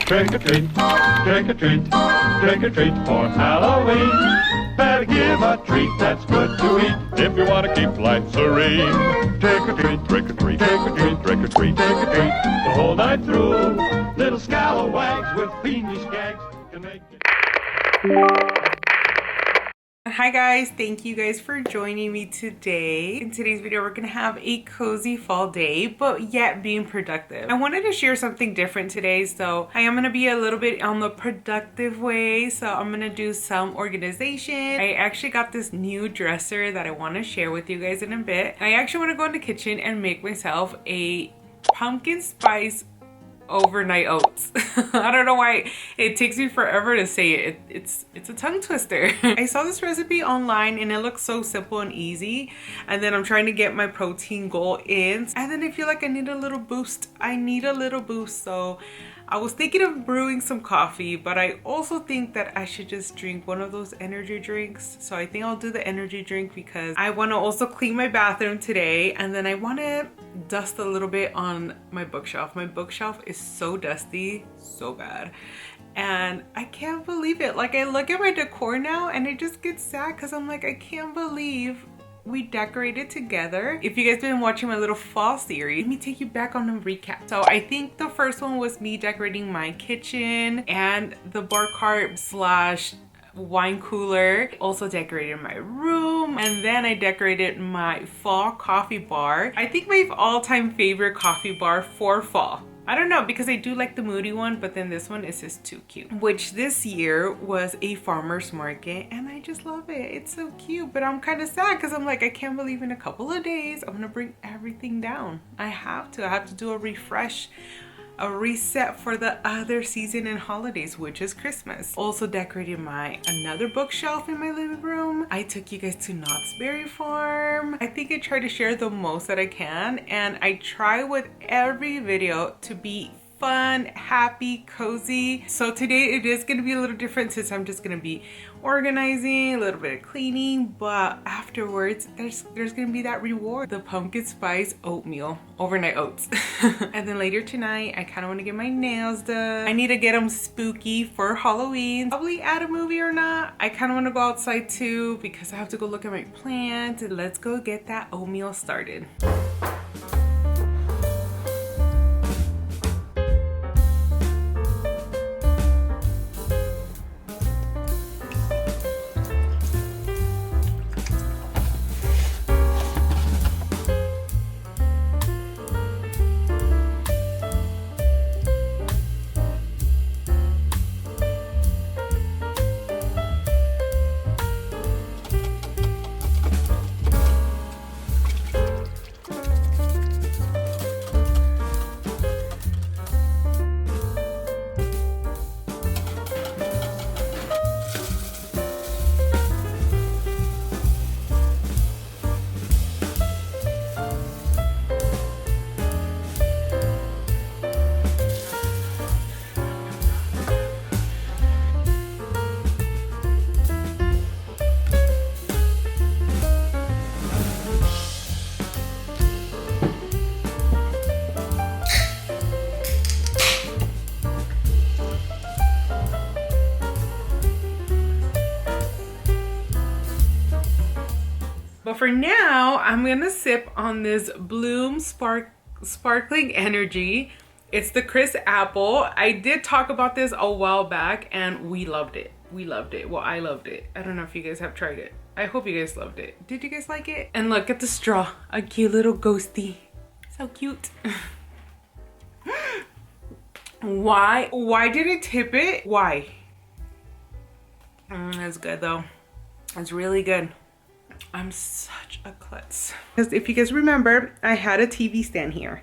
Trick or treat, trick or treat, trick or treat for Halloween. Better give a treat that's good to eat if you want to keep life serene. Trick or treat, trick or treat, trick or treat, trick or treat, trick or treat the whole night through. Little scalawags with fiendish gags can make it. Hi guys, thank you guys for joining me today. In today's video, we're gonna have a cozy fall day, but yet being productive. I wanted to share something different today, so I am gonna be a little bit on the productive way. So I'm gonna do some organization. I actually got this new dresser that I wanna share with you guys in a bit. I actually wanna go in the kitchen and make myself a pumpkin spice overnight oats. I don't know why it takes me forever to say it. It's a tongue twister. I saw this recipe online and it looks so simple and easy, and then I'm trying to get my protein goal in, and then I feel like I need a little boost. So I was thinking of brewing some coffee, but I also think that I should just drink one of those energy drinks. So I think I'll do the energy drink because I want to also clean my bathroom today, and then I want to dust a little bit on my bookshelf. My bookshelf is so dusty, so bad. And I can't believe it. Like, I look at my decor now and I just get sad because I'm like, I can't believe we decorated together. If you guys been watching my little fall series, let me take you back on a recap. So I think the first one was me decorating my kitchen and the bar cart slash wine cooler. Also decorated my room, and then I decorated my fall coffee bar. I think my all-time favorite coffee bar for fall. I don't know, because I do like the moody one, but then this one is just too cute. Which this year was a farmer's market, and I just love it. It's so cute, but I'm kind of sad because I'm like, I can't believe in a couple of days I'm gonna bring everything down. I have to do a refresh, a reset for the other season and holidays, which is Christmas. Also decorated another bookshelf in my living room. I took you guys to Knott's Berry Farm. I think I try to share the most that I can, and I try with every video to be fun, happy, cozy. So today it is gonna be a little different since I'm just gonna be organizing, a little bit of cleaning, but afterwards there's gonna be that reward, the pumpkin spice oatmeal, overnight oats. And then later tonight, I kind of want to get my nails done. I need to get them spooky for Halloween. Probably add a movie or not. I kind of want to go outside too because I have to go look at my plants. And let's go get that oatmeal started. But for now, I'm gonna sip on this Bloom Sparkling Energy. It's the crisp apple. I did talk about this a while back and we loved it. Well, I loved it. I don't know if you guys have tried it. I hope you guys loved it. Did you guys like it? And look at the straw, a cute little ghosty. So cute. Why did it tip it? Why? That's good though. It's really good. I'm such a klutz. Because if you guys remember, I had a TV stand here.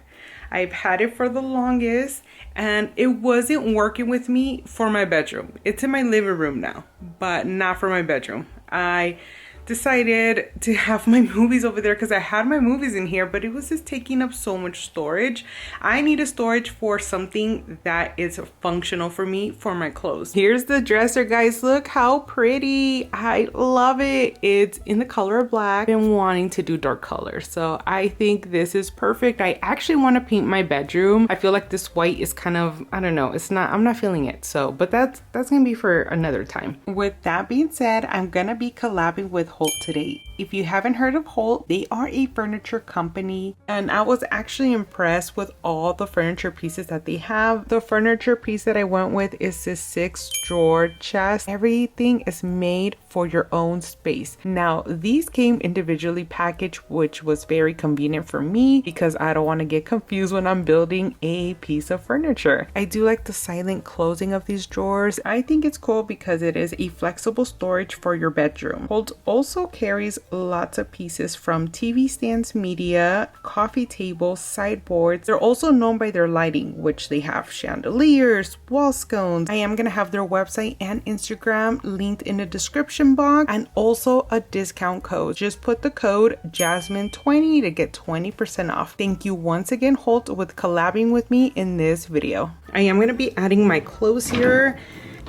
I've had it for the longest and it wasn't working with me for my bedroom. It's in my living room now, but not for my bedroom. I decided to have my movies over there because I had my movies in here, but it was just taking up so much storage. I need a storage for something that is functional for me for my clothes. Here's the dresser, guys. Look how pretty. I love it. It's in the color of black. I've been wanting to do dark colors, so I think this is perfect. I actually want to paint my bedroom. I feel like this white is kind of, I don't know, it's not, I'm not feeling it. So, but that's gonna be for another time. With that being said, I'm gonna be collabing with HOULTE today. If you haven't heard of HOULTE, they are a furniture company, and I was actually impressed with all the furniture pieces that they have. The furniture piece that I went with is this 6-drawer chest. Everything is made for your own space. Now, these came individually packaged, which was very convenient for me because I don't want to get confused when I'm building a piece of furniture. I do like the silent closing of these drawers. I think it's cool because it is a flexible storage for your bedroom. HOULTE also carries lots of pieces from TV stands, media, coffee tables, sideboards. They're also known by their lighting, which they have chandeliers, wall scones. I am gonna have their website and Instagram linked in the description box, and also a discount code. Just put the code Jasmine20 to get 20% off. Thank you once again, HOULTE, with collabing with me in this video. I am gonna be adding my clothes here,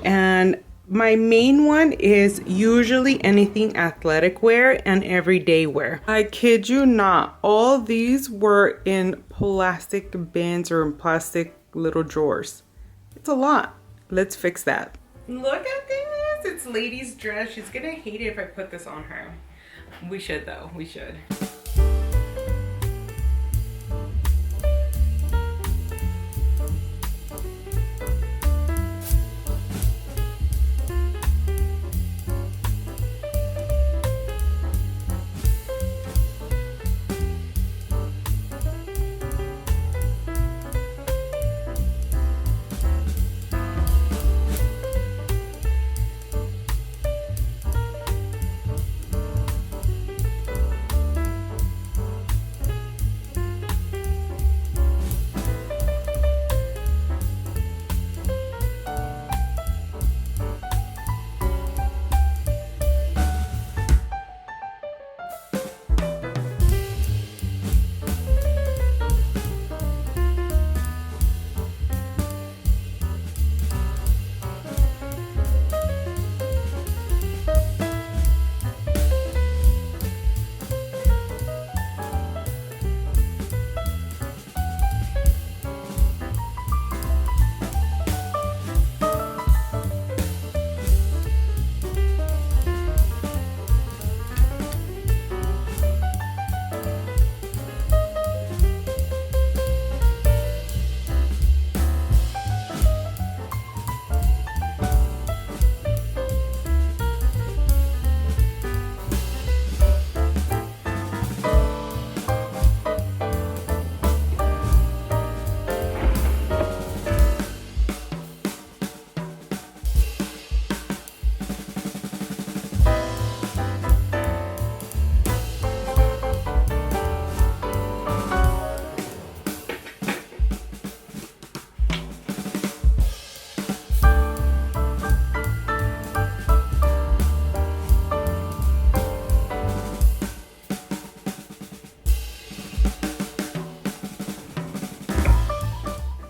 and my main one is usually anything athletic wear and everyday wear. I kid you not, all these were in plastic bins or in plastic little drawers. It's a lot. Let's fix that. Look at this. It's Lady's dress. She's gonna hate it if I put this on her. We should though. We should.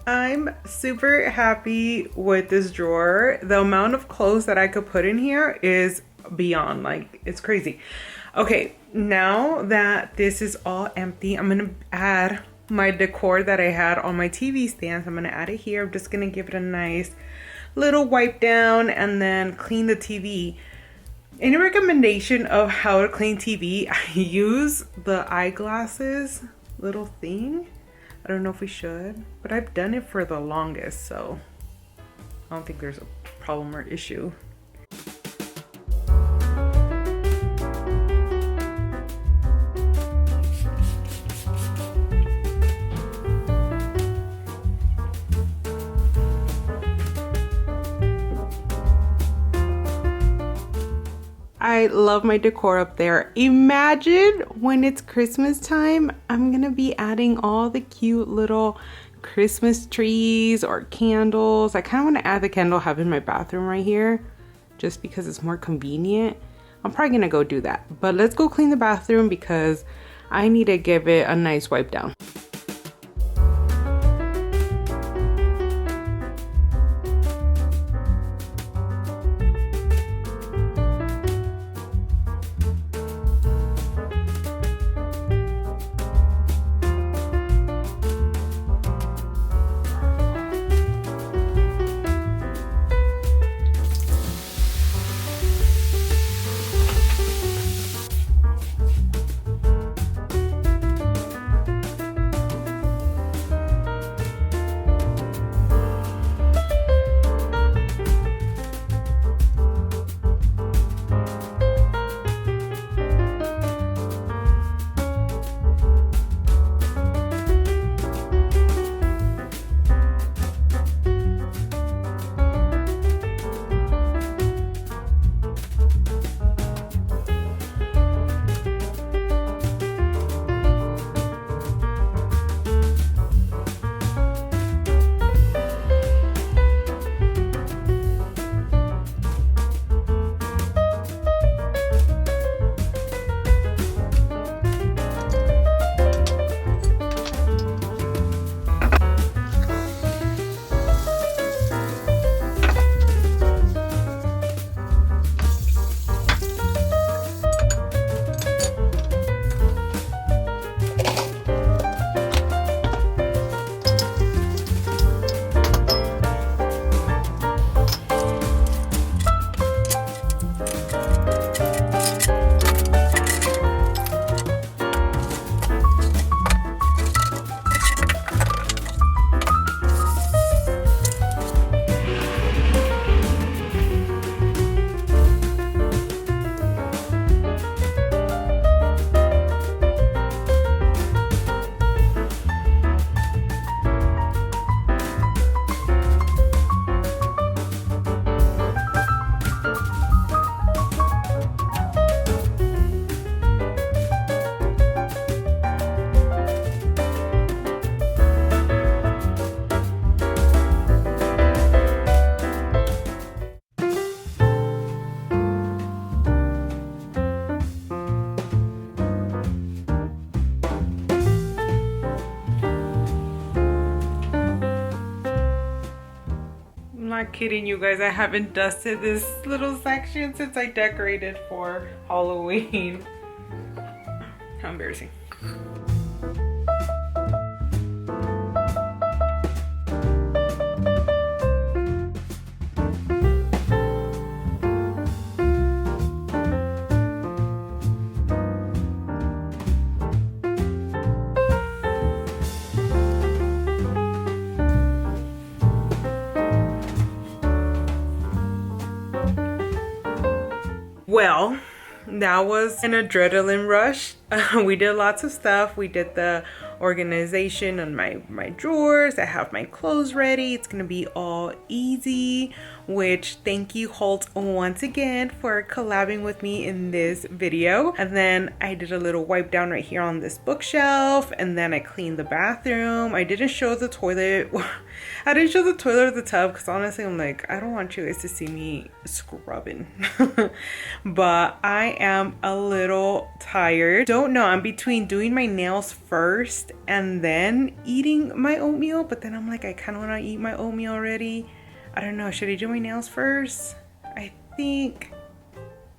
I'm super happy with this drawer. The amount of clothes that I could put in here is beyond, like, it's crazy. Okay, now that this is all empty, I'm gonna add my decor that I had on my TV stands. I'm gonna add it here. I'm just gonna give it a nice little wipe down and then clean the TV. Any recommendation of how to clean TV? I use the eyeglasses little thing. I don't know if we should, but I've done it for the longest, so I don't think there's a problem or issue. I love my decor up there. Imagine when it's Christmas time, I'm gonna be adding all the cute little Christmas trees or candles. I kind of want to add the candle I have in my bathroom right here just because it's more convenient. I'm probably gonna go do that. But let's go clean the bathroom because I need to give it a nice wipe down. I'm not kidding you guys, I haven't dusted this little section since I decorated for Halloween. How embarrassing. Well, that was an adrenaline rush. We did lots of stuff. We did the organization on my drawers. I have my clothes ready. It's gonna be all easy, which thank you HOULTE once again for collabing with me in this video. And then I did a little wipe down right here on this bookshelf, and then I cleaned the bathroom. I didn't show the toilet. I didn't show the toilet or the tub because honestly I'm like, I don't want you guys to see me scrubbing. But I am a little tired. Don't know, I'm between doing my nails first and then eating my oatmeal, but then I'm like, I kind of want to eat my oatmeal already. I don't know, should I do my nails first? I think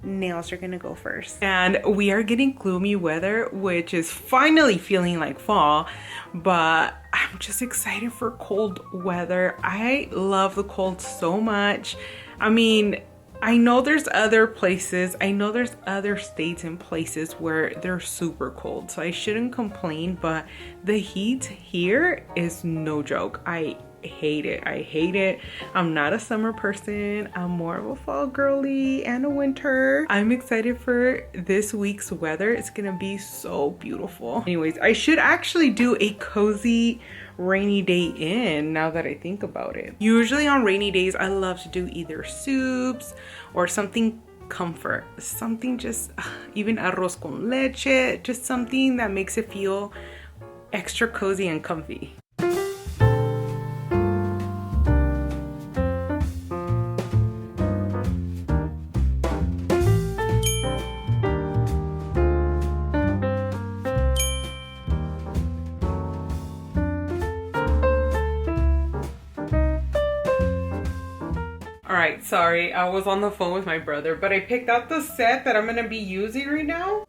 nails are gonna go first. And we are getting gloomy weather, which is finally feeling like fall, but I'm just excited for cold weather. I love the cold so much. I mean, I know there's other places, I know there's other states and places where they're super cold, so I shouldn't complain, but the heat here is no joke. I hate it. I hate it. I'm not a summer person. I'm more of a fall girly and a winter. I'm excited for this week's weather. It's gonna be so beautiful. Anyways, I should actually do a cozy rainy day in now that I think about it. Usually on rainy days, I love to do either soups or something comfort, something just even arroz con leche, just something that makes it feel extra cozy and comfy. All right, sorry, I was on the phone with my brother, but I picked out the set that I'm gonna be using right now.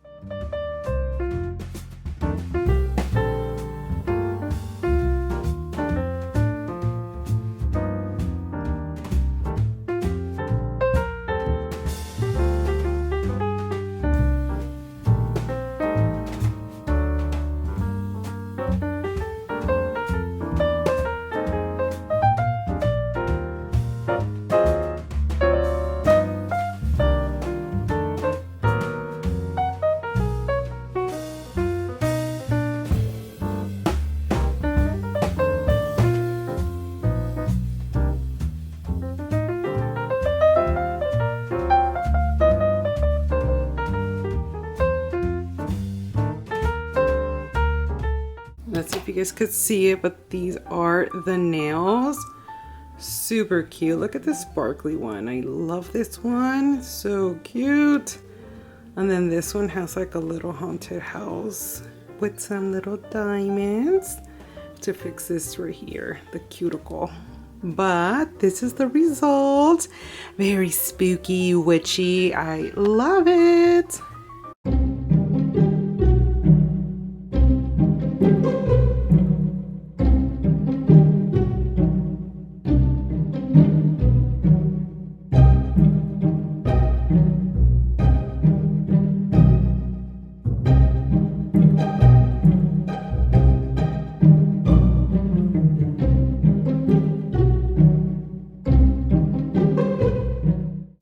Let's see if you guys could see it, but these are the nails. Super cute. Look at this sparkly one. I love this one. So cute. And then this one has like a little haunted house with some little diamonds to fix this right here, the cuticle. But this is the result. Very spooky, witchy. I love it.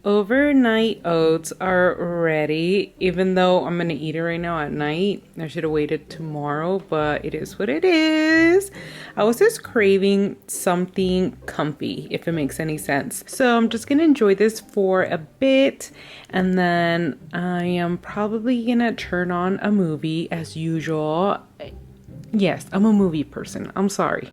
Overnight oats are ready. Even though I'm gonna eat it right now at night, I should have waited tomorrow, but it is what it is. I was just craving something comfy, if it makes any sense. So I'm just gonna enjoy this for a bit, and then I am probably gonna turn on a movie as usual. Yes, I'm a movie person. I'm sorry.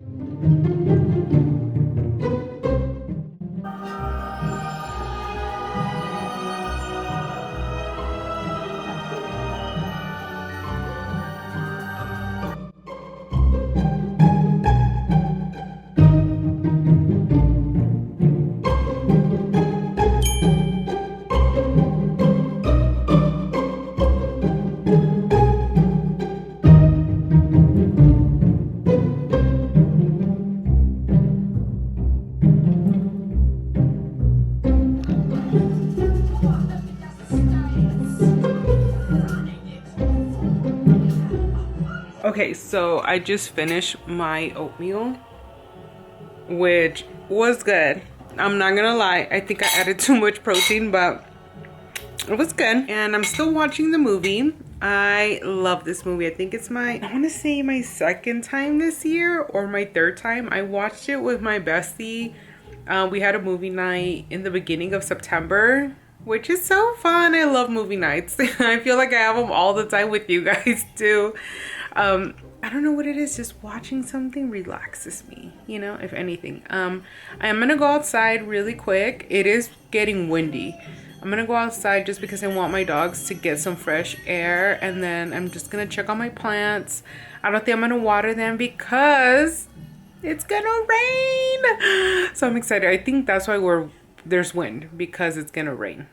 Okay, so I just finished my oatmeal, which was good. I'm not gonna lie, I think I added too much protein, but it was good. And I'm still watching the movie. I love this movie. I think it's I want to say my second time this year or my third time. I watched it with my bestie. We had a movie night in the beginning of September, which is so fun. I love movie nights. I feel like I have them all the time with you guys too. I don't know what it is, just watching something relaxes me, you know, if anything. I am gonna go outside really quick. It is getting windy. I'm gonna go outside just because I want my dogs to get some fresh air, and then I'm just gonna check on my plants. I don't think I'm gonna water them because it's gonna rain. So I'm excited. I think that's why there's wind, because it's gonna rain.